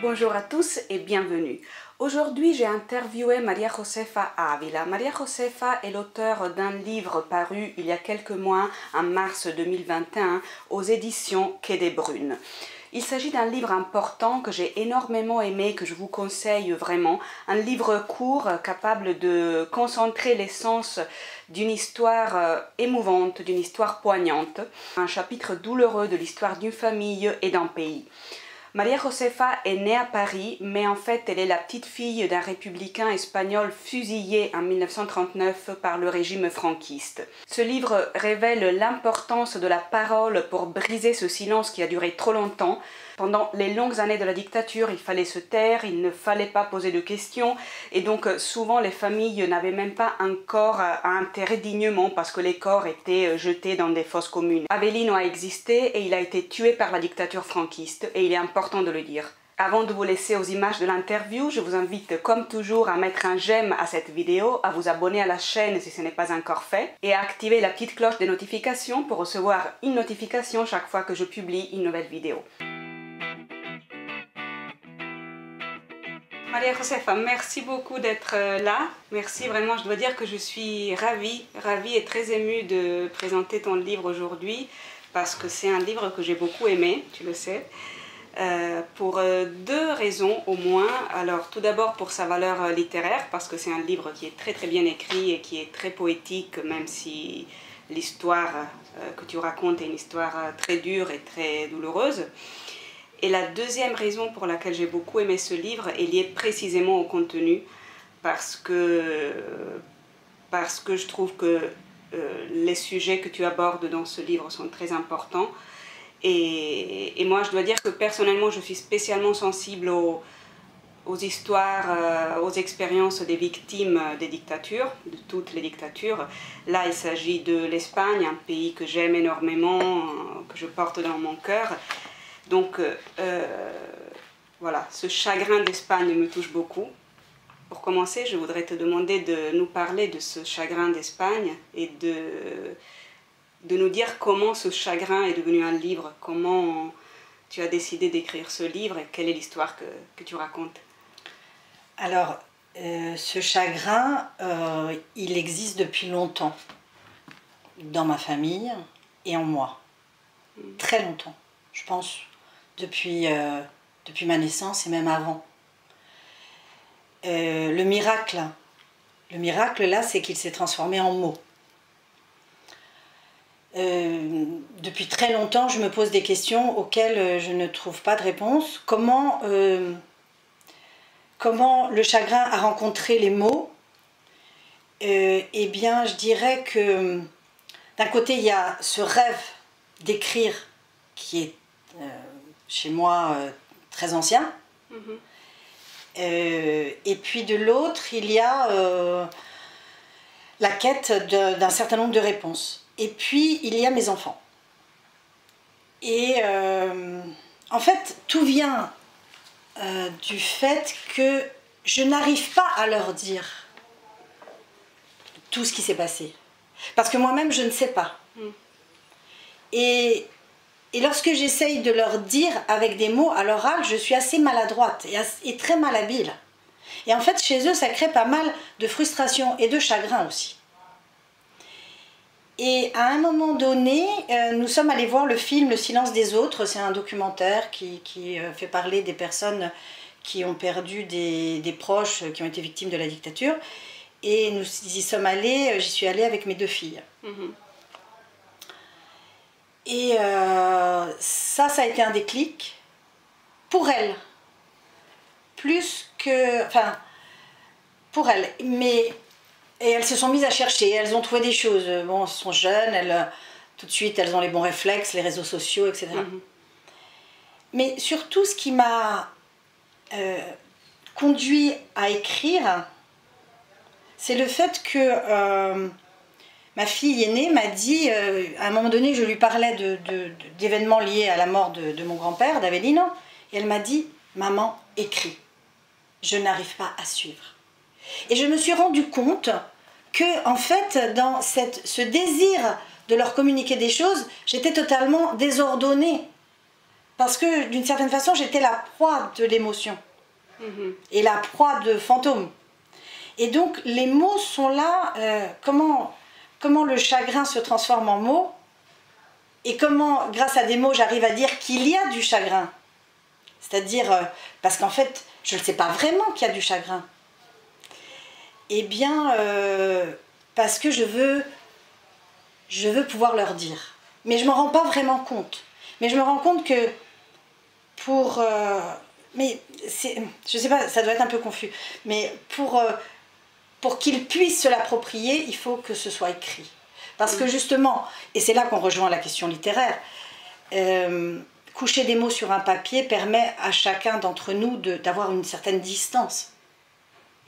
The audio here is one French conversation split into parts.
Bonjour à tous et bienvenue. Aujourd'hui, j'ai interviewé Maria Josefa Ávila. Maria Josefa est l'auteure d'un livre paru il y a quelques mois, en mars 2021, aux éditions Quai des Brunes. Il s'agit d'un livre important que j'ai énormément aimé, que je vous conseille vraiment. Un livre court, capable de concentrer l'essence d'une histoire émouvante, d'une histoire poignante. Un chapitre douloureux de l'histoire d'une famille et d'un pays. Maria Josefa est née à Paris, mais en fait elle est la petite fille d'un républicain espagnol fusillé en 1939 par le régime franquiste. Ce livre révèle l'importance de la parole pour briser ce silence qui a duré trop longtemps. Pendant les longues années de la dictature, il fallait se taire, il ne fallait pas poser de questions, et donc souvent les familles n'avaient même pas un corps à enterrer dignement parce que les corps étaient jetés dans des fosses communes. Avelino a existé et il a été tué par la dictature franquiste, et il est important de le dire. Avant de vous laisser aux images de l'interview, je vous invite comme toujours à mettre un j'aime à cette vidéo, à vous abonner à la chaîne si ce n'est pas encore fait, et à activer la petite cloche des notifications pour recevoir une notification chaque fois que je publie une nouvelle vidéo. Maria Josefa, merci beaucoup d'être là. Merci vraiment, je dois dire que je suis ravie et très émue de présenter ton livre aujourd'hui parce que c'est un livre que j'ai beaucoup aimé, tu le sais, pour deux raisons au moins. Alors tout d'abord pour sa valeur littéraire parce que c'est un livre qui est très bien écrit et qui est très poétique, même si l'histoire que tu racontes est une histoire très dure et très douloureuse. Et la deuxième raison pour laquelle j'ai beaucoup aimé ce livre est liée précisément au contenu, parce que je trouve que les sujets que tu abordes dans ce livre sont très importants. Et moi, je dois dire que personnellement, je suis spécialement sensible aux histoires, aux expériences des victimes des dictatures, de toutes les dictatures. Là, il s'agit de l'Espagne, un pays que j'aime énormément, que je porte dans mon cœur. Donc voilà, ce chagrin d'Espagne me touche beaucoup. Pour commencer, je voudrais te demander de nous parler de ce chagrin d'Espagne et de nous dire comment ce chagrin est devenu un livre, comment tu as décidé d'écrire ce livre et quelle est l'histoire que tu racontes. Alors, ce chagrin, il existe depuis longtemps, dans ma famille et en moi. Très longtemps, je pense. Depuis ma naissance et même avant. Le miracle là, c'est qu'il s'est transformé en mots. Depuis très longtemps, je me pose des questions auxquelles je ne trouve pas de réponse. Comment le chagrin a rencontré les mots? Eh bien, je dirais que d'un côté, il y a ce rêve d'écrire qui est chez moi très ancien. Et puis de l'autre, il y a la quête d'un certain nombre de réponses. Et puis, il y a mes enfants. Et en fait, tout vient du fait que je n'arrive pas à leur dire tout ce qui s'est passé. Parce que moi-même, je ne sais pas. Et lorsque j'essaye de leur dire avec des mots à l'oral, je suis assez maladroite et très malhabile. Et en fait, chez eux, ça crée pas mal de frustration et de chagrin aussi. Et à un moment donné, nous sommes allés voir le film Le silence des autres. C'est un documentaire qui fait parler des personnes qui ont perdu des proches, qui ont été victimes de la dictature. Et nous y sommes allés, j'y suis allée avec mes deux filles. Et ça a été un déclic pour elles, plus que, enfin, pour elles. Et elles se sont mises à chercher, elles ont trouvé des choses. Bon, elles sont jeunes, tout de suite, elles ont les bons réflexes, les réseaux sociaux, etc. Mais surtout, ce qui m'a conduit à écrire, c'est le fait que ma fille aînée m'a dit, à un moment donné, je lui parlais d'événements liés à la mort de mon grand-père, d'Avelino, et elle m'a dit, maman, écris, je n'arrive pas à suivre. Et je me suis rendu compte que, en fait, dans ce désir de leur communiquer des choses, j'étais totalement désordonnée. parce que d'une certaine façon, j'étais la proie de l'émotion et la proie de fantômes. Et donc, les mots sont là, comment le chagrin se transforme en mots, et comment, grâce à des mots, j'arrive à dire qu'il y a du chagrin. C'est-à-dire, parce qu'en fait, je ne sais pas vraiment qu'il y a du chagrin. Eh bien, parce que je veux pouvoir leur dire. Mais je ne me rends pas vraiment compte. Mais je me rends compte que mais je ne sais pas, ça doit être un peu confus. Mais pour qu'ils puissent se l'approprier, il faut que ce soit écrit. Parce que justement, et c'est là qu'on rejoint la question littéraire, coucher des mots sur un papier permet à chacun d'entre nous d'avoir une certaine distance.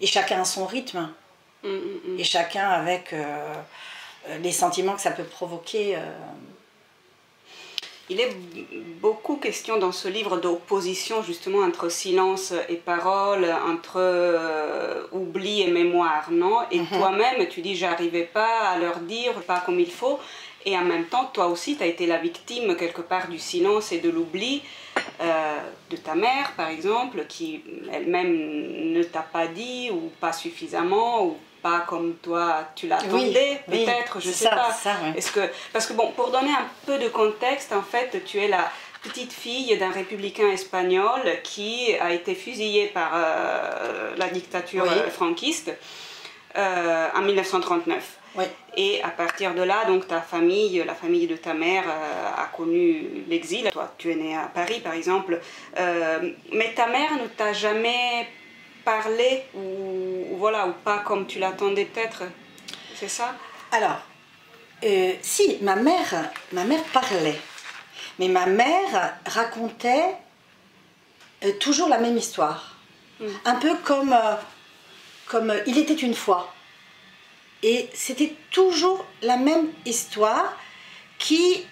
Et chacun à son rythme. Et chacun avec les sentiments que ça peut provoquer. Il est beaucoup question dans ce livre d'opposition justement entre silence et parole, entre oubli et mémoire, non? Et toi-même, tu dis j'arrivais pas à leur dire, pas comme il faut, et en même temps, toi aussi, tu as été la victime quelque part du silence et de l'oubli de ta mère, par exemple, qui elle-même ne t'a pas dit, ou pas suffisamment, ou pas comme toi tu l'attendais, peut-être, je sais pas. Ça, oui. Parce que bon, pour donner un peu de contexte, en fait, tu es la petite fille d'un républicain espagnol qui a été fusillé par la dictature franquiste en 1939. Oui. Et à partir de là, donc ta famille, la famille de ta mère a connu l'exil. Toi, tu es née à Paris, par exemple. Mais ta mère ne t'a jamais parlé ou voilà, ou pas comme tu l'attendais peut-être, c'est ça? Alors, si, ma mère parlait, mais ma mère racontait toujours la même histoire, un peu comme Il était une fois, et c'était toujours la même histoire qui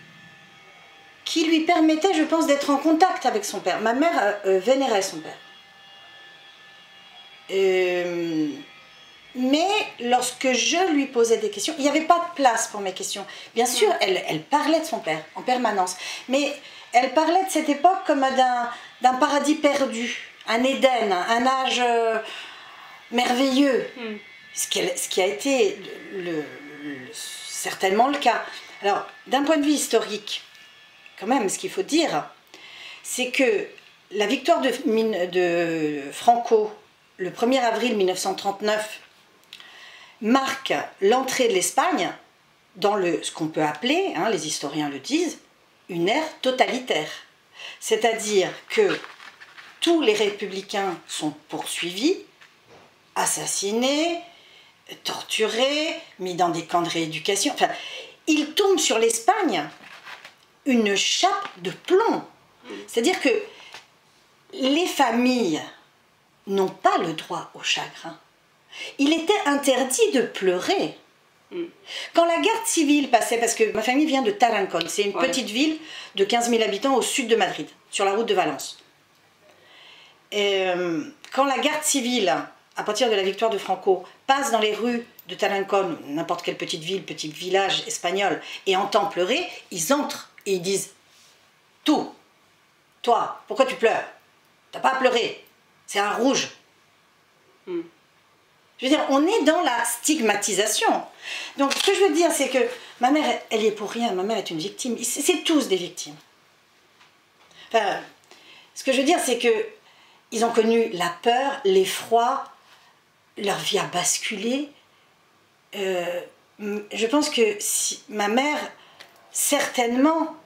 lui permettait, je pense, d'être en contact avec son père. Ma mère vénérait son père. Mais lorsque je lui posais des questions, il n'y avait pas de place pour mes questions. Bien sûr, elle parlait de son père en permanence, mais elle parlait de cette époque comme d'un paradis perdu, un Éden, un âge merveilleux, ce qui a été certainement le cas. Alors, d'un point de vue historique, quand même, ce qu'il faut dire, c'est que la victoire de Franco, le 1er avril 1939, marque l'entrée de l'Espagne dans ce qu'on peut appeler, les historiens le disent, une ère totalitaire. C'est-à-dire que tous les républicains sont poursuivis, assassinés, torturés, mis dans des camps de rééducation. Enfin, il tombe sur l'Espagne une chape de plomb. C'est-à-dire que les familles n'ont pas le droit au chagrin. Il était interdit de pleurer. Quand la garde civile passait, parce que ma famille vient de Tarancón, c'est une petite ville de 15 000 habitants au sud de Madrid, sur la route de Valence. Et, quand la garde civile, à partir de la victoire de Franco, passe dans les rues de Tarancón, n'importe quelle petite ville, petit village espagnol, et entend pleurer, ils entrent et ils disent « Tout, toi, pourquoi tu pleures? T'as pas à pleurer, c'est un rouge. » Je veux dire, on est dans la stigmatisation. Donc, ce que je veux dire, c'est que ma mère, elle y est pour rien. Ma mère est une victime. C'est tous des victimes. Enfin, ce que je veux dire, c'est que ils ont connu la peur, l'effroi, leur vie a basculé. Je pense que ma mère, certainement...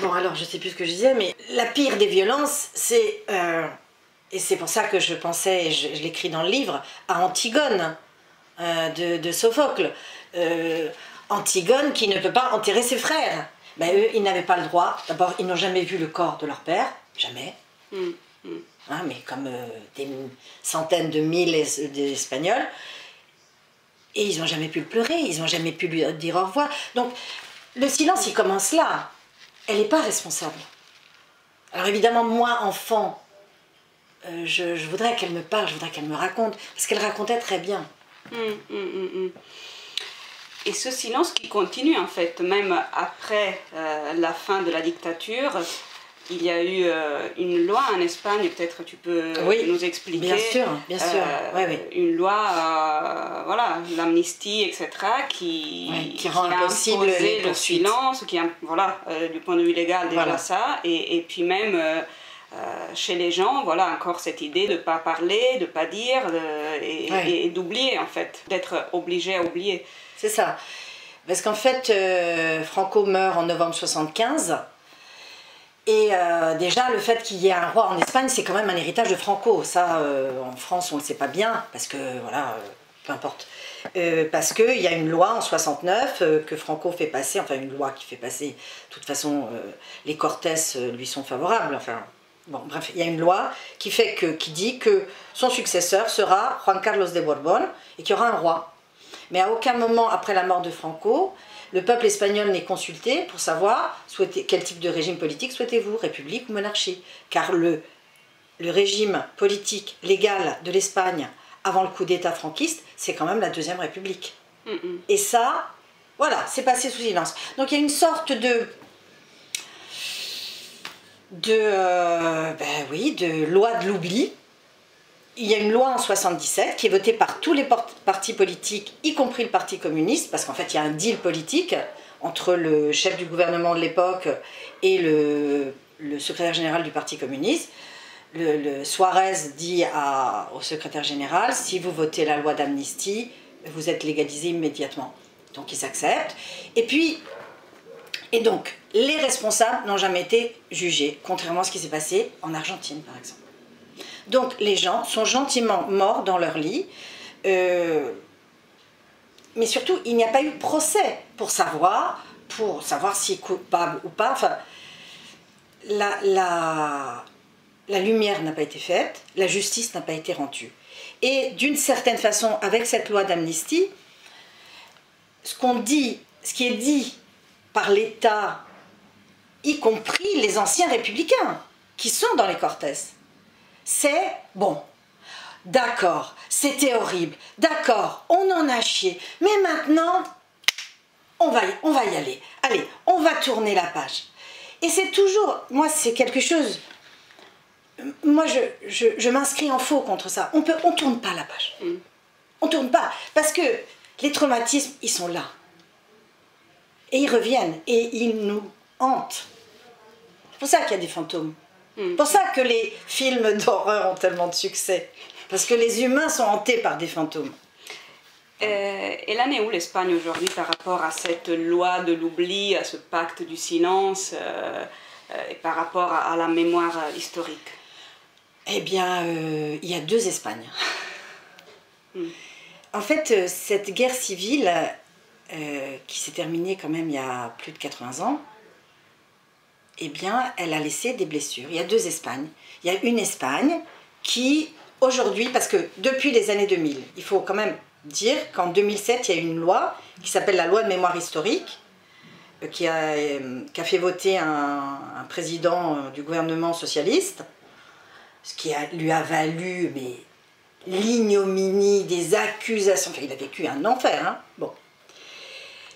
Bon, alors, je ne sais plus ce que je disais, mais la pire des violences, c'est... et c'est pour ça que je pensais, et je l'écris dans le livre, à Antigone, de Sophocle. Antigone qui ne peut pas enterrer ses frères. Ben, eux, ils n'avaient pas le droit. D'abord, ils n'ont jamais vu le corps de leur père. Jamais. Mais comme des centaines de milliers d'Espagnols. Et ils n'ont jamais pu le pleurer. Ils n'ont jamais pu lui dire au revoir. Donc, le silence, il commence là. Elle n'est pas responsable. Alors évidemment, moi, enfant, je voudrais qu'elle me parle, je voudrais qu'elle me raconte, parce qu'elle racontait très bien. Et ce silence qui continue en fait, même après la fin de la dictature, il y a eu une loi en Espagne, peut-être tu peux nous expliquer. Bien sûr, bien sûr. Une loi, voilà, l'amnistie, etc., qui rend impossible imposé le silence, voilà, du point de vue légal déjà ça, et puis même chez les gens, voilà, encore cette idée de ne pas parler, de ne pas dire, et d'oublier en fait, d'être obligé à oublier. C'est ça. Parce qu'en fait, Franco meurt en novembre 75. Et déjà, le fait qu'il y ait un roi en Espagne, c'est quand même un héritage de Franco. Ça, en France, on ne le sait pas bien, parce que, voilà, peu importe. Parce qu'il y a une loi en 69 que Franco fait passer, enfin une loi qui fait passer, de toute façon, les Cortés lui sont favorables, enfin... Bon, bref, il y a une loi qui dit que son successeur sera Juan Carlos de Borbón et qu'il y aura un roi. Mais à aucun moment après la mort de Franco, le peuple espagnol n'est consulté pour savoir quel type de régime politique souhaitez-vous, république ou monarchie. Car le régime politique légal de l'Espagne avant le coup d'État franquiste, c'est quand même la Deuxième République. Et ça, voilà, c'est passé sous silence. Donc il y a une sorte de loi de l'oubli. Il y a une loi en 77 qui est votée par tous les partis politiques, y compris le Parti communiste, parce qu'en fait il y a un deal politique entre le chef du gouvernement de l'époque et le secrétaire général du Parti communiste. Le Suarez dit au secrétaire général, si vous votez la loi d'amnistie, vous êtes légalisé immédiatement. Donc ils acceptent. Et donc, les responsables n'ont jamais été jugés, contrairement à ce qui s'est passé en Argentine, par exemple. Donc, les gens sont gentiment morts dans leur lit, mais surtout, il n'y a pas eu de procès pour savoir s'il est coupable ou pas. Enfin, la lumière n'a pas été faite, la justice n'a pas été rendue. Et d'une certaine façon, avec cette loi d'amnistie, ce qui est dit par l'État, y compris les anciens républicains qui sont dans les Cortés, c'est bon, d'accord, c'était horrible, d'accord, on en a chié, mais maintenant, on va y aller. Allez, on va tourner la page. Et c'est toujours, moi c'est quelque chose, moi je m'inscris en faux contre ça. On tourne pas la page. On tourne pas, parce que les traumatismes, ils sont là. Et ils reviennent, et ils nous hantent. C'est pour ça qu'il y a des fantômes. C'est pour ça que les films d'horreur ont tellement de succès. Parce que les humains sont hantés par des fantômes. Elle en est où l'Espagne aujourd'hui par rapport à cette loi de l'oubli, à ce pacte du silence, et par rapport à la mémoire historique? Eh bien, il y a deux Espagnes. En fait, cette guerre civile... qui s'est terminée quand même il y a plus de 80 ans, eh bien, elle a laissé des blessures. Il y a deux Espagnes. Il y a une Espagne qui, aujourd'hui, parce que depuis les années 2000, il faut quand même dire qu'en 2007, il y a une loi qui s'appelle la loi de mémoire historique, qui a fait voter un président du gouvernement socialiste, ce qui lui a valu l'ignominie, des accusations. Enfin, il a vécu un enfer, hein. Bon.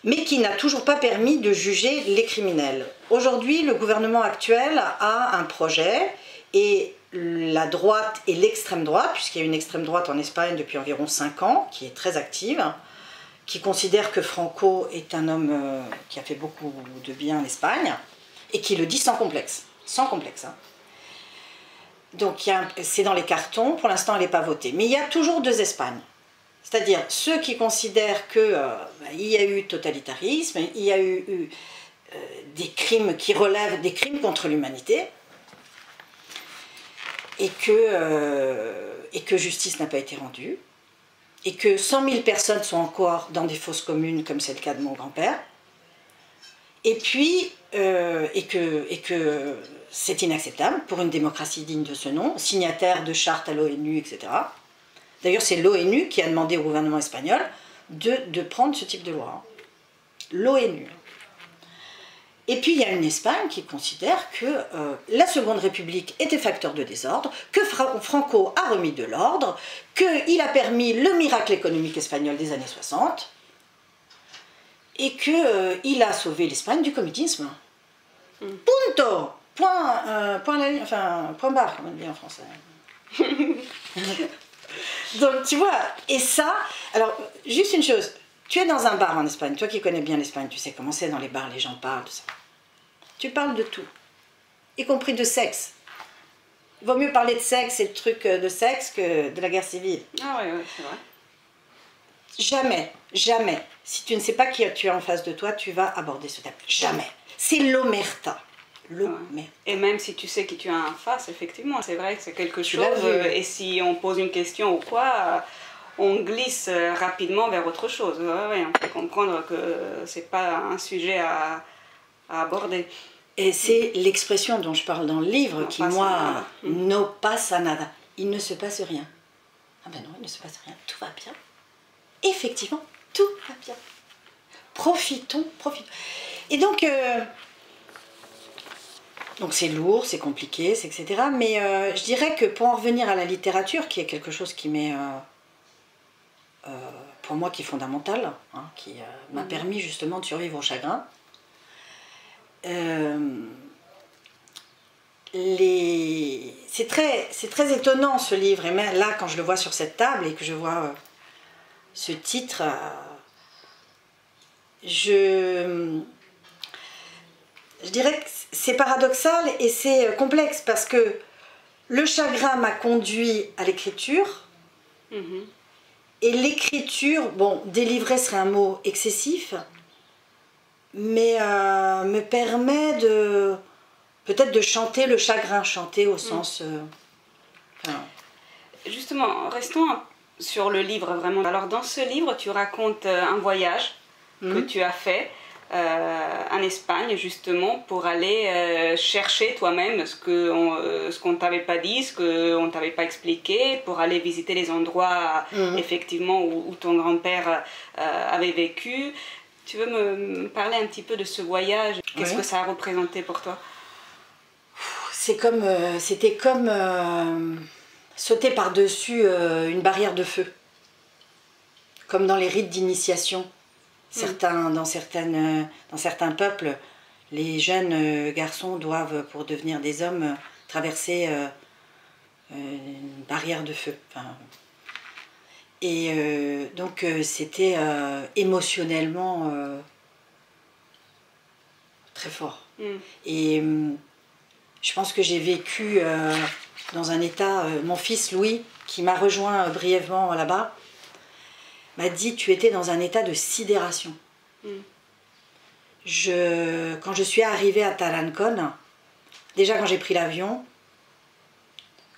Mais qui n'a toujours pas permis de juger les criminels. Aujourd'hui, le gouvernement actuel a un projet, et la droite et l'extrême droite, puisqu'il y a une extrême droite en Espagne depuis environ 5 ans, qui est très active, qui considère que Franco est un homme qui a fait beaucoup de bien en Espagne, et qui le dit sans complexe. Sans complexe, hein. Donc c'est dans les cartons, pour l'instant elle n'est pas votée. Mais il y a toujours deux Espagnes. C'est-à-dire ceux qui considèrent qu'il y a eu totalitarisme, il y a eu des crimes qui relèvent des crimes contre l'humanité, et que justice n'a pas été rendue, et que 100 000 personnes sont encore dans des fosses communes, comme c'est le cas de mon grand-père, et puis que c'est inacceptable pour une démocratie digne de ce nom, signataire de chartes à l'ONU, etc. D'ailleurs, c'est l'ONU qui a demandé au gouvernement espagnol de prendre ce type de loi. L'ONU. Et puis, il y a une Espagne qui considère que la Seconde République était facteur de désordre, que Franco a remis de l'ordre, qu'il a permis le miracle économique espagnol des années 60, et que il a sauvé l'Espagne du communisme. Punto. Point barre, comme on dit en français. Donc tu vois, et ça, alors juste une chose, tu es dans un bar en Espagne, toi qui connais bien l'Espagne, tu sais comment c'est dans les bars, les gens parlent, tout ça. Tu parles de tout, y compris de sexe. Il vaut mieux parler de sexe et de trucs de sexe que de la guerre civile. Ah ouais, ouais, c'est vrai. Jamais, jamais, si tu ne sais pas qui tu as en face de toi, tu vas aborder ce thème. Jamais. C'est l'omerta. Ouais. Et même si tu sais qui tu as en face, effectivement, c'est vrai que c'est quelque chose. Et si on pose une question ou quoi, on glisse rapidement vers autre chose. Ouais, on peut comprendre que c'est pas un sujet à aborder. Et c'est l'expression dont je parle dans le livre qui, moi, no pasa nada. Il ne se passe rien. Ah ben non, il ne se passe rien. Tout va bien. Effectivement, tout va bien. Profitons. Et donc c'est lourd, c'est compliqué, etc. Mais je dirais que pour en revenir à la littérature, qui est quelque chose qui m'est, pour moi, qui est fondamental, hein, qui m'a permis justement de survivre au chagrin, c'est très étonnant ce livre. Et même là, quand je le vois sur cette table et que je vois ce titre, je dirais que c'est paradoxal et c'est complexe parce que le chagrin m'a conduit à l'écriture. Et l'écriture, bon, délivrer serait un mot excessif, mais me permet de peut-être de chanter le chagrin, chanter au sens... Justement, restons sur le livre vraiment. Alors dans ce livre, tu racontes un voyage que tu as fait en Espagne justement pour aller chercher toi-même ce qu'on t'avait pas dit, ce qu'on t'avait pas expliqué, pour aller visiter les endroits effectivement où ton grand-père avait vécu. Tu veux me parler un petit peu de ce voyage? Qu'est-ce que ça a représenté pour toi? C'était comme sauter par-dessus une barrière de feu, comme dans les rites d'initiation. Dans certains peuples, les jeunes garçons doivent, pour devenir des hommes, traverser une barrière de feu. Et donc c'était émotionnellement très fort. Et je pense que j'ai vécu dans un état... mon fils Louis, qui m'a rejoint brièvement là-bas, m'a dit: tu étais dans un état de sidération. Quand je suis arrivée à Tarancón, déjà quand j'ai pris l'avion,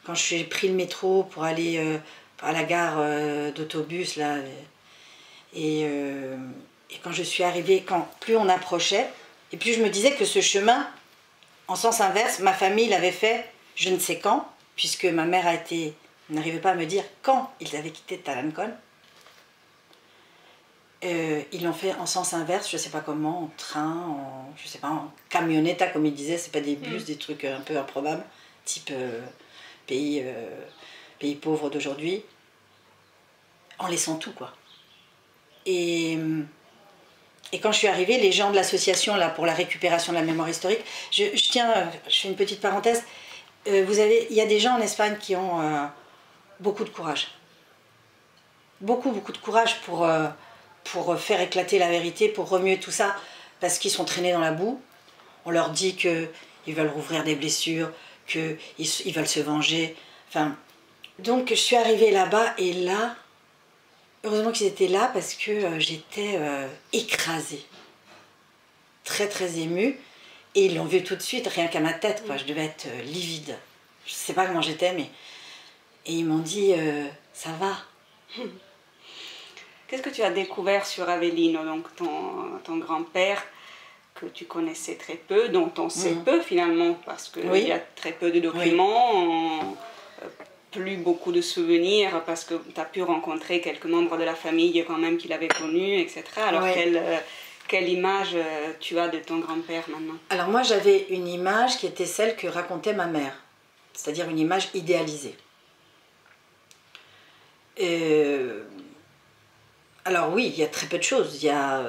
quand j'ai pris le métro pour aller à la gare d'autobus, là, et quand je suis arrivée, plus on approchait, et plus je me disais que ce chemin, en sens inverse, ma famille l'avait fait je ne sais quand, puisque ma mère n'arrivait pas à me dire quand ils avaient quitté Tarancón. Ils l'ont fait en sens inverse, je ne sais pas comment, en train, je sais pas, en camionnetta, comme ils disaient, c'est pas des bus, des trucs un peu improbables, type pays pauvre d'aujourd'hui, en laissant tout, quoi. Et quand je suis arrivée, les gens de l'association là pour la récupération de la mémoire historique, je fais une petite parenthèse, il y a des gens en Espagne qui ont beaucoup de courage. Beaucoup de courage pour faire éclater la vérité, pour remuer tout ça, parce qu'ils sont traînés dans la boue. On leur dit qu'ils veulent rouvrir des blessures, qu'ils veulent se venger. Enfin, donc je suis arrivée là-bas et là, heureusement qu'ils étaient là parce que j'étais écrasée, très émue. Et ils l'ont vu tout de suite, rien qu'à ma tête, quoi. Je devais être livide. Je ne sais pas comment j'étais, mais... Et ils m'ont dit, ça va. Qu'est-ce que tu as découvert sur Avelino, donc ton grand-père, que tu connaissais très peu, dont on sait peu finalement, parce qu'il y a très peu de documents, plus beaucoup de souvenirs, parce que tu as pu rencontrer quelques membres de la famille quand même qu'il avait connus, etc. Alors quelle image tu as de ton grand-père maintenant? Alors moi j'avais une image qui était celle que racontait ma mère, c'est-à-dire une image idéalisée. Alors oui, il y a très peu de choses. Il y a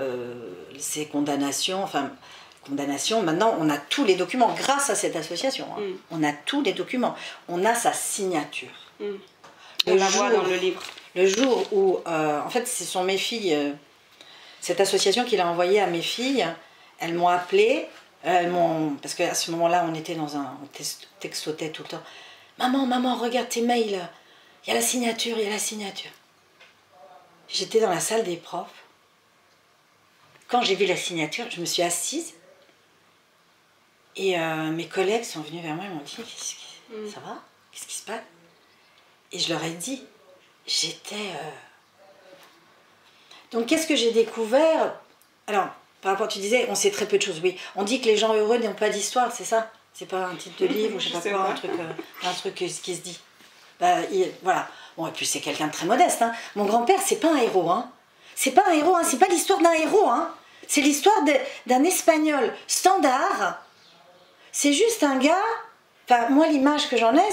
ces condamnations, enfin, condamnation, maintenant on a tous les documents grâce à cette association. Hein. On a tous les documents. On a sa signature. On la voit dans le livre. Le jour où, en fait, ce sont mes filles, cette association qu'il a envoyée à mes filles, elles m'ont appelé, parce qu'à ce moment-là, on était dans un textotait tout le temps. Maman, regarde tes mails, il y a la signature, il y a la signature. J'étais dans la salle des profs. Quand j'ai vu la signature, je me suis assise. Et mes collègues sont venus vers moi et m'ont dit ça va? Qu'est-ce qui se passe? Et je leur ai dit, donc qu'est-ce que j'ai découvert? Alors, par rapport, tu disais, on sait très peu de choses, oui. On dit que les gens heureux n'ont pas d'histoire, c'est ça? C'est pas un titre de livre ou je sais pas quoi, un truc qui se dit. Voilà. Bon, et puis c'est quelqu'un de très modeste. Hein. Mon grand-père, c'est pas un héros. Hein. C'est pas un héros, hein. C'est pas l'histoire d'un héros. Hein. C'est l'histoire d'un Espagnol standard. C'est juste un gars, enfin moi l'image que j'en ai,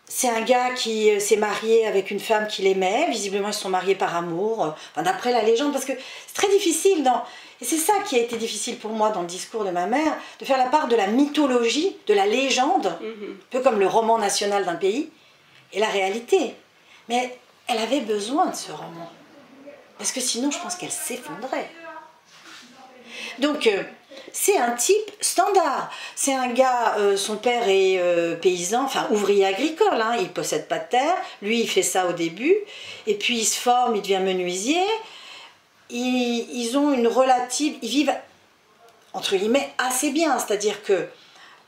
c'est un gars qui s'est marié avec une femme qu'il aimait, visiblement ils se sont mariés par amour, enfin, d'après la légende, parce que c'est très difficile, et c'est ça qui a été difficile pour moi dans le discours de ma mère, de faire la part de la mythologie, de la légende, un peu comme le roman national d'un pays, et la réalité. Mais elle avait besoin de ce roman, parce que sinon je pense qu'elle s'effondrait. Donc, c'est un type standard. C'est un gars, son père est paysan, enfin ouvrier agricole, hein, il ne possède pas de terre. Lui, il fait ça au début. Et puis, il se forme, il devient menuisier. Ils ont une relative... Ils vivent, entre guillemets, assez bien. C'est-à-dire que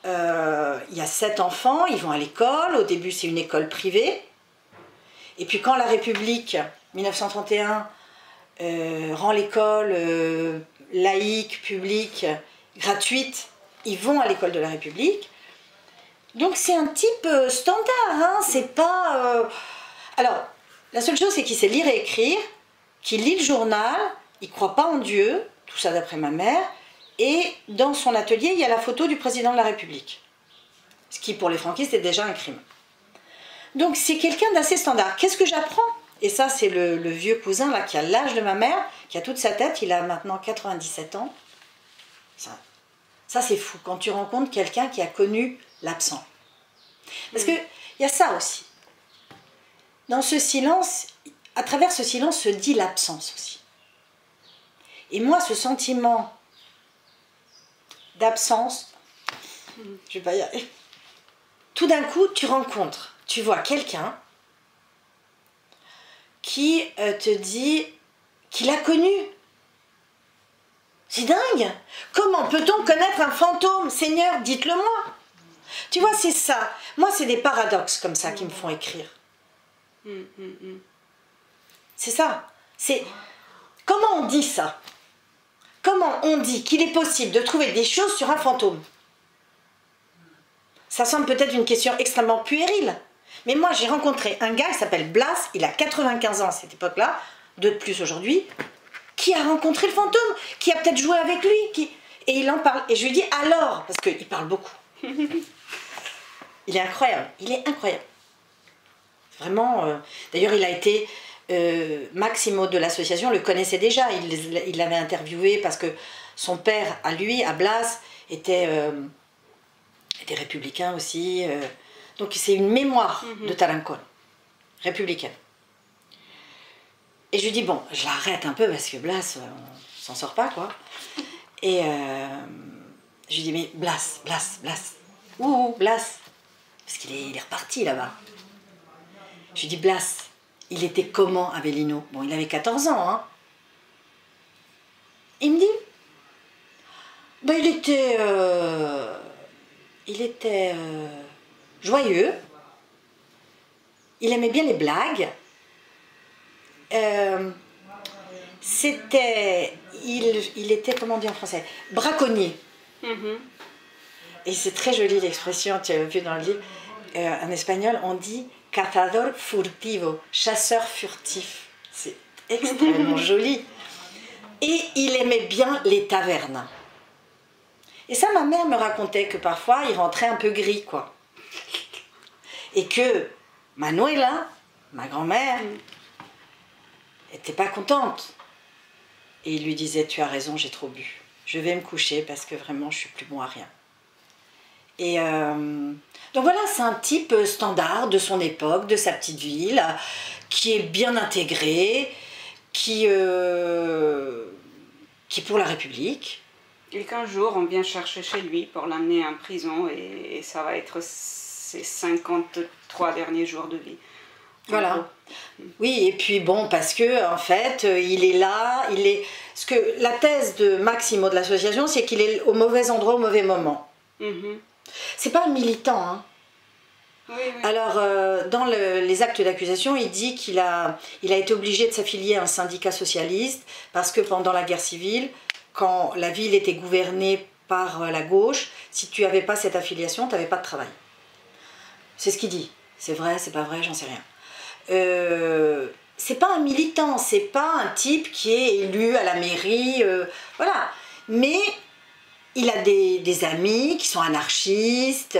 il y a 7 enfants, ils vont à l'école. Au début, c'est une école privée. Et puis, quand la République, 1931... rend l'école laïque, publique, gratuite, ils vont à l'école de la République. Donc c'est un type standard, hein, c'est pas... Alors, la seule chose c'est qu'il sait lire et écrire, qu'il lit le journal, il croit pas en Dieu, tout ça d'après ma mère, et dans son atelier il y a la photo du président de la République. Ce qui pour les franquistes est déjà un crime. Donc c'est quelqu'un d'assez standard. Qu'est-ce que j'apprends ? Et ça, c'est le vieux cousin là, qui a l'âge de ma mère, qui a toute sa tête, il a maintenant 97 ans. Ça c'est fou, quand tu rencontres quelqu'un qui a connu l'absent. Parce qu'il y a ça aussi. Dans ce silence, à travers ce silence se dit l'absence aussi. Et moi, ce sentiment d'absence, je vais pas y aller. Tout d'un coup, tu vois quelqu'un qui te dit qu'il a connu. C'est dingue. Comment peut-on connaître un fantôme? Seigneur, dites-le-moi. Tu vois, c'est ça. Moi, c'est des paradoxes comme ça qui me font écrire. C'est ça. C'est comment on dit ça? Comment on dit qu'il est possible de trouver des choses sur un fantôme? Ça semble peut-être une question extrêmement puérile. Mais moi, j'ai rencontré un gars qui s'appelle Blas, il a 95 ans à cette époque-là, 2 de plus aujourd'hui, qui a rencontré le fantôme, qui a peut-être joué avec lui, et il en parle. Et je lui dis alors, parce qu'il parle beaucoup. Il est incroyable, Vraiment, d'ailleurs, il a été... Maximo de l'association le connaissait déjà, il l'avait interviewé parce que son père, à lui, à Blas, était républicain aussi. Donc c'est une mémoire de Tarancón, républicaine. Et je lui dis, bon, je l'arrête un peu parce que Blas, on s'en sort pas, quoi. Et je lui dis, mais Blas. Ouh, Blas. Parce qu'il est reparti là-bas. Je lui dis, Blas, il était comment, Avellino? Bon, il avait 14 ans, hein. Il me dit, ben, il était joyeux, il aimait bien les blagues, il était, comment on dit en français, braconnier. Et c'est très joli l'expression, tu as vu dans le livre, en espagnol on dit cazador furtivo, chasseur furtif. C'est extrêmement joli. Et il aimait bien les tavernes. Et ça, ma mère me racontait que parfois, il rentrait un peu gris, quoi. Et que Manuela, ma grand-mère, était pas contente. Et il lui disait, tu as raison, j'ai trop bu. Je vais me coucher parce que vraiment, je suis plus bon à rien. Et donc voilà, c'est un type standard de son époque, de sa petite ville, qui est bien intégré, qui est pour la République. Et qu'un jour, on vient chercher chez lui pour l'amener en prison et ça va être ses 53 derniers jours de vie. Voilà. Oui, et puis bon, parce que en fait, il est là, Parce que la thèse de Maximo de l'association, c'est qu'il est au mauvais endroit au mauvais moment. C'est pas un militant, hein. Oui, oui. Alors, dans les actes d'accusation, il dit qu'il a été obligé de s'affilier à un syndicat socialiste parce que pendant la guerre civile, quand la ville était gouvernée par la gauche, si tu n'avais pas cette affiliation, tu n'avais pas de travail. C'est ce qu'il dit. C'est vrai, c'est pas vrai, j'en sais rien. C'est pas un militant, c'est pas un type qui est élu à la mairie, voilà. Mais il a des amis qui sont anarchistes,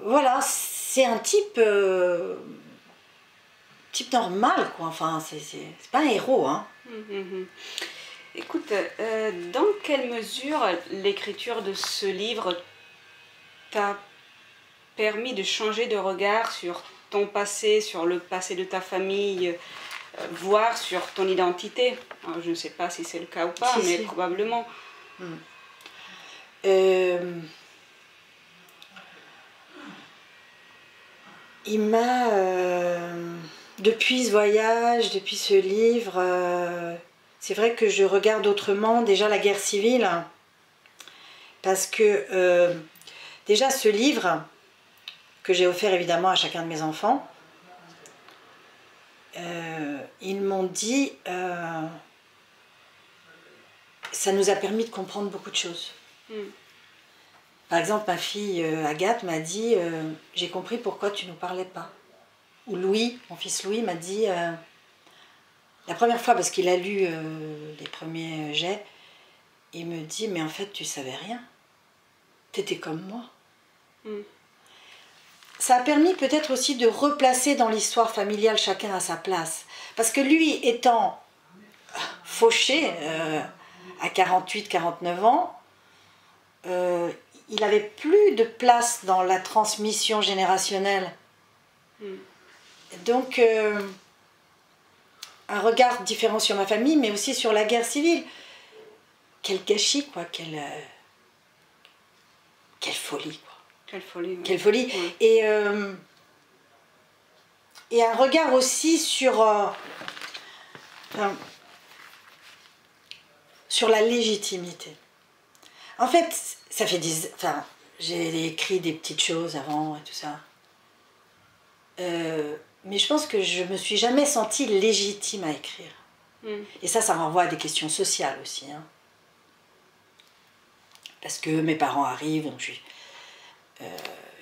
voilà, c'est un type normal, quoi. Enfin, c'est pas un héros, hein. Écoute, dans quelle mesure l'écriture de ce livre t'a permis de changer de regard sur ton passé, sur le passé de ta famille, voire sur ton identité? Alors, je ne sais pas si c'est le cas ou pas, mais probablement. Il m'a, depuis ce voyage, depuis ce livre, c'est vrai que je regarde autrement déjà la guerre civile, parce que déjà ce livre, que j'ai offert évidemment à chacun de mes enfants, ils m'ont dit, ça nous a permis de comprendre beaucoup de choses. Par exemple, ma fille Agathe m'a dit, j'ai compris pourquoi tu ne nous parlais pas. Ou Louis, mon fils Louis m'a dit, la première fois, parce qu'il a lu les premiers jets, il me dit, mais en fait tu savais rien, t'étais comme moi. Ça a permis peut-être aussi de replacer dans l'histoire familiale chacun à sa place. Parce que lui, étant fauché à 48-49 ans, il n'avait plus de place dans la transmission générationnelle. Donc, un regard différent sur ma famille, mais aussi sur la guerre civile. Quel gâchis, quoi, quelle folie, quoi. Quelle folie. Oui. Quelle folie. Oui. Et un regard aussi sur la légitimité. En fait, ça fait j'ai écrit des petites choses avant et tout ça. Mais je pense que je me suis jamais sentie légitime à écrire. Et ça renvoie à des questions sociales aussi. Hein. Parce que mes parents arrivent, donc je suis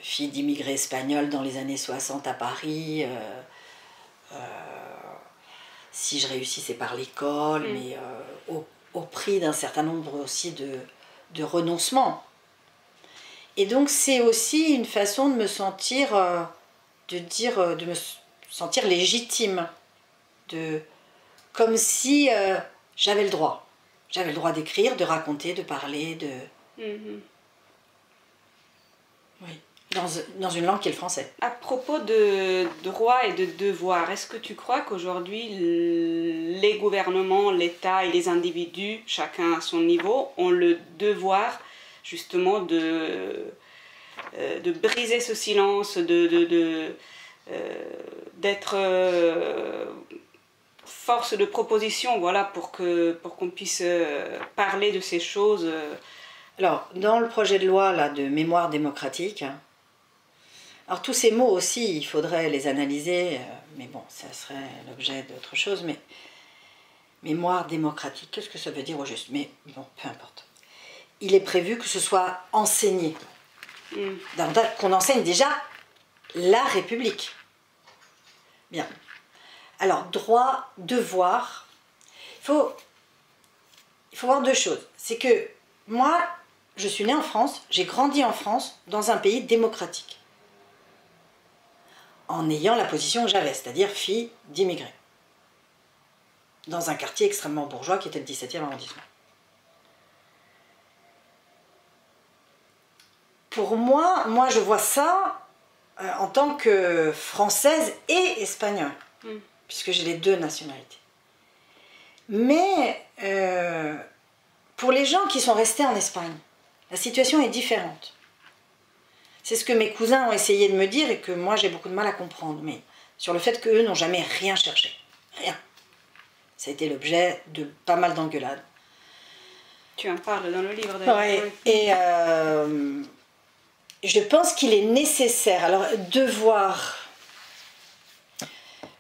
fille d'immigrés espagnols dans les années 60 à Paris. Si je réussis, c'est par l'école, mais au prix d'un certain nombre aussi de renoncements. Et donc c'est aussi une façon de me sentir, de me sentir légitime, comme si j'avais le droit. J'avais le droit d'écrire, de raconter, de parler, oui, dans une langue qui est le français. À propos de droits et de devoirs, est-ce que tu crois qu'aujourd'hui les gouvernements, l'État et les individus, chacun à son niveau, ont le devoir justement de briser ce silence, d'être force de proposition, voilà, pour qu'on puisse parler de ces choses. Alors, dans le projet de loi là, de mémoire démocratique, alors tous ces mots aussi, il faudrait les analyser, mais bon, ça serait l'objet d'autre chose, mais mémoire démocratique, qu'est-ce que ça veut dire au juste? Mais bon, peu importe. Il est prévu que ce soit enseigné. Qu'on enseigne déjà la République. Bien. Alors, droit, devoir, il faut voir deux choses. C'est que moi, je suis née en France, j'ai grandi en France, dans un pays démocratique. En ayant la position que j'avais, c'est-à-dire fille d'immigrés. dans un quartier extrêmement bourgeois qui était le 17e arrondissement. Pour moi, je vois ça en tant que française et espagnole, puisque j'ai les deux nationalités. Mais pour les gens qui sont restés en Espagne, la situation est différente. C'est ce que mes cousins ont essayé de me dire et que moi j'ai beaucoup de mal à comprendre, mais sur le fait qu'eux n'ont jamais rien cherché. Rien. Ça a été l'objet de pas mal d'engueulades. Tu en parles dans le livre d'ailleurs. Ouais. Et je pense qu'il est nécessaire. Alors,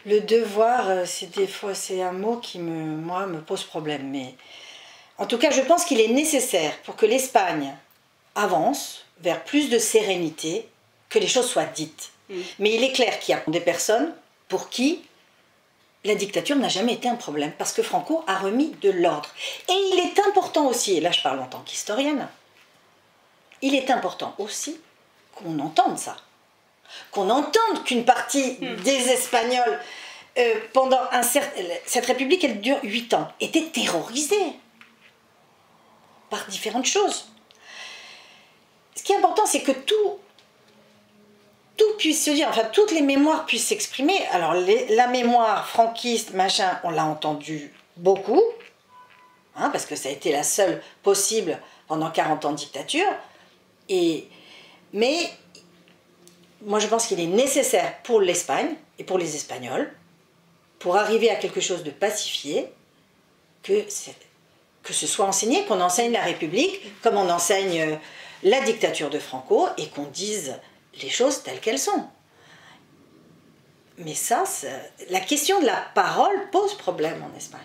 le devoir, c'est un mot qui me pose problème. Mais en tout cas, je pense qu'il est nécessaire pour que l'Espagne avance vers plus de sérénité, que les choses soient dites. Mais il est clair qu'il y a des personnes pour qui la dictature n'a jamais été un problème, parce que Franco a remis de l'ordre. Et il est important aussi, et là je parle en tant qu'historienne, il est important aussi qu'on entende ça. Qu'on entende qu'une partie des Espagnols, pendant cette république, elle dure 8 ans, était terrorisée par différentes choses. Ce qui est important, c'est que tout puisse se dire, enfin toutes les mémoires puissent s'exprimer. Alors la mémoire franquiste, machin, on l'a entendu beaucoup, hein, parce que ça a été la seule possible pendant 40 ans de dictature. Mais moi je pense qu'il est nécessaire pour l'Espagne et pour les Espagnols, pour arriver à quelque chose de pacifié, que ce soit enseigné, qu'on enseigne la République, comme on enseigne la dictature de Franco, et qu'on dise les choses telles qu'elles sont. Mais ça, la question de la parole pose problème en Espagne.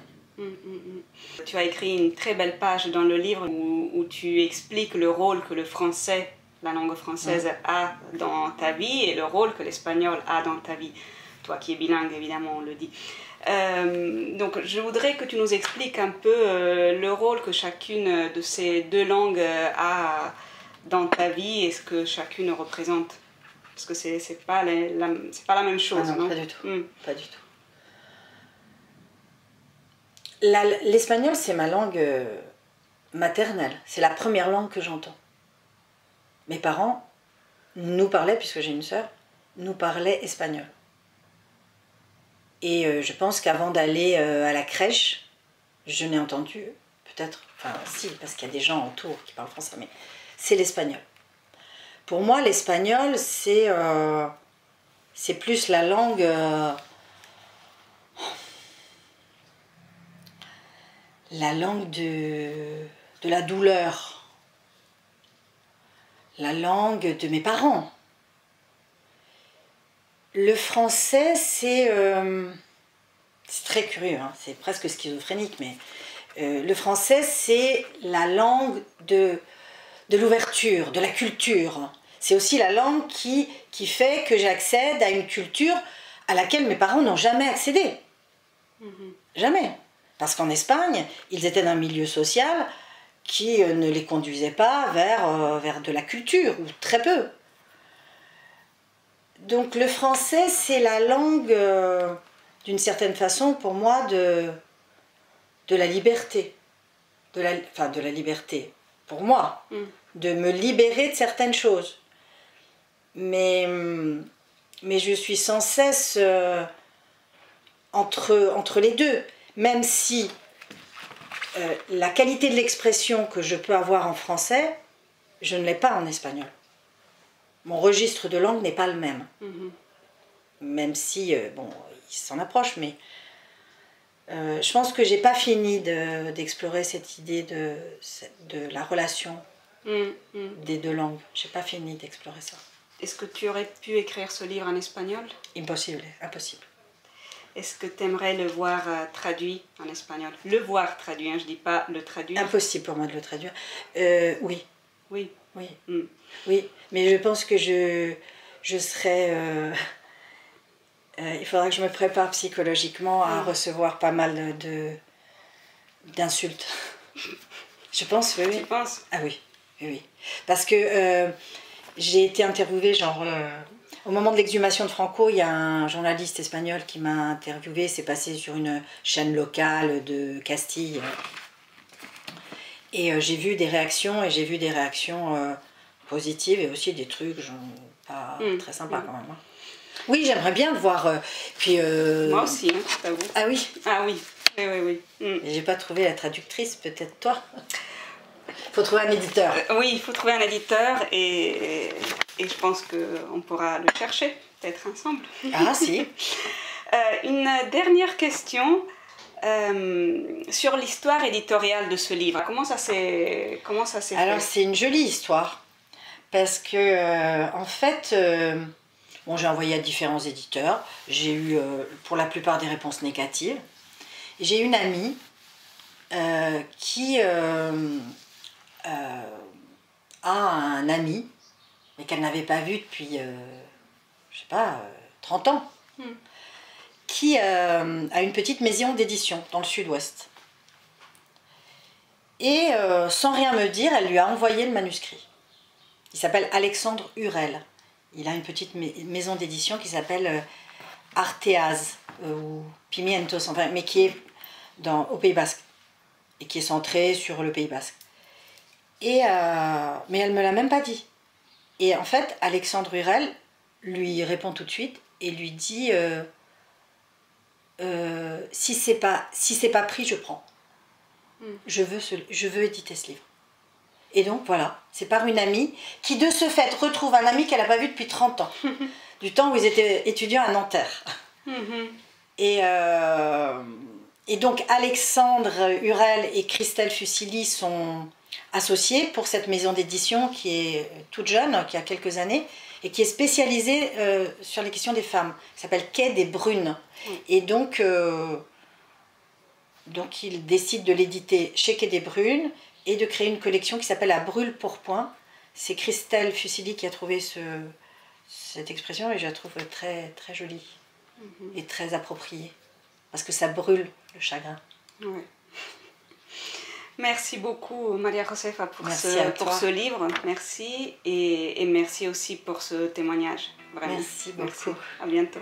Tu as écrit une très belle page dans le livre où tu expliques le rôle que le français, la langue française, a dans ta vie et le rôle que l'espagnol a dans ta vie. Toi qui es bilingue, évidemment, on le dit. Donc je voudrais que tu nous expliques un peu le rôle que chacune de ces deux langues a dans ta vie et ce que chacune représente. Parce que c'est pas la même chose, non, non? Pas du tout. Pas du tout. L'espagnol, c'est ma langue maternelle. C'est la première langue que j'entends. Mes parents nous parlaient, puisque j'ai une sœur, nous parlaient espagnol. Et je pense qu'avant d'aller à la crèche, je n'ai entendu, peut-être, enfin si, parce qu'il y a des gens autour qui parlent français, mais c'est l'espagnol. Pour moi, l'espagnol, c'est plus la langue... la langue de la douleur. La langue de mes parents. Le français, c'est très curieux, hein, c'est presque schizophrénique, mais le français, c'est la langue de l'ouverture, de la culture. C'est aussi la langue qui fait que j'accède à une culture à laquelle mes parents n'ont jamais accédé. Jamais. Parce qu'en Espagne, ils étaient d'un milieu social qui ne les conduisait pas vers de la culture, ou très peu. Donc le français, c'est la langue, d'une certaine façon, pour moi, de la liberté. De la liberté, pour moi. De me libérer de certaines choses. Mais je suis sans cesse entre les deux. Même si la qualité de l'expression que je peux avoir en français, je ne l'ai pas en espagnol. Mon registre de langue n'est pas le même. Même si, bon, il s'en approche, mais je pense que j'ai pas fini d'explorer cette idée de la relation des deux langues. J'ai pas fini d'explorer ça. Est-ce que tu aurais pu écrire ce livre en espagnol? Impossible, impossible. Est-ce que tu aimerais le voir traduit en espagnol? Le voir traduit, hein, je dis pas le traduire. Impossible pour moi de le traduire. Oui. Oui. Oui. Oui, mais je pense que je serais... il faudra que je me prépare psychologiquement à recevoir pas mal d'insultes. Je pense, oui. Tu penses? Ah oui, oui, oui. Parce que j'ai été interviewée, genre, Au moment de l'exhumation de Franco, il y a un journaliste espagnol qui m'a interviewé. C'est passé sur une chaîne locale de Castille. Et j'ai vu des réactions, positives et aussi des trucs pas très sympas quand même. Hein. Oui, j'aimerais bien le voir. Puis, Moi aussi, hein, je t'avoue. Ah oui? Ah oui, oui. J'ai pas trouvé la traductrice, peut-être toi? Il faut trouver un éditeur. Oui, il faut trouver un éditeur et je pense qu'on pourra le chercher, peut-être ensemble. Ah si. Une dernière question sur l'histoire éditoriale de ce livre. Comment ça s'est fait? Alors c'est une jolie histoire parce que en fait, bon, j'ai envoyé à différents éditeurs. J'ai eu pour la plupart des réponses négatives. J'ai une amie qui a un ami, mais qu'elle n'avait pas vu depuis, je sais pas, 30 ans, qui a une petite maison d'édition dans le sud-ouest. Et sans rien me dire, elle lui a envoyé le manuscrit. Il s'appelle Alexandre Hurel. Il a une petite maison d'édition qui s'appelle Arteaz, ou Pimientos, enfin, mais qui est au Pays Basque, et qui est centrée sur le Pays Basque. Et, mais elle ne me l'a même pas dit. Et en fait, Alexandre Hurel lui répond tout de suite et lui dit si c'est pas pris, je prends. Je veux éditer ce livre. Et donc voilà, c'est par une amie qui de ce fait retrouve un ami qu'elle n'a pas vu depuis 30 ans. Du temps où ils étaient étudiants à Nanterre. Et donc Alexandre Hurel et Christelle Fusilli sont associés pour cette maison d'édition qui est toute jeune, qui a quelques années, et qui est spécialisée sur les questions des femmes. Elle s'appelle Quai des Brunes. Et donc ils décident de l'éditer chez Quai des Brunes et de créer une collection qui s'appelle À brûle pourpoint. C'est Christelle Fusilli qui a trouvé cette expression et je la trouve très, très jolie et très appropriée. Parce que ça brûle le chagrin. Oui. Merci beaucoup Maria Josefa pour ce livre. Merci et merci aussi pour ce témoignage. Vraiment. Merci beaucoup. Merci. À bientôt.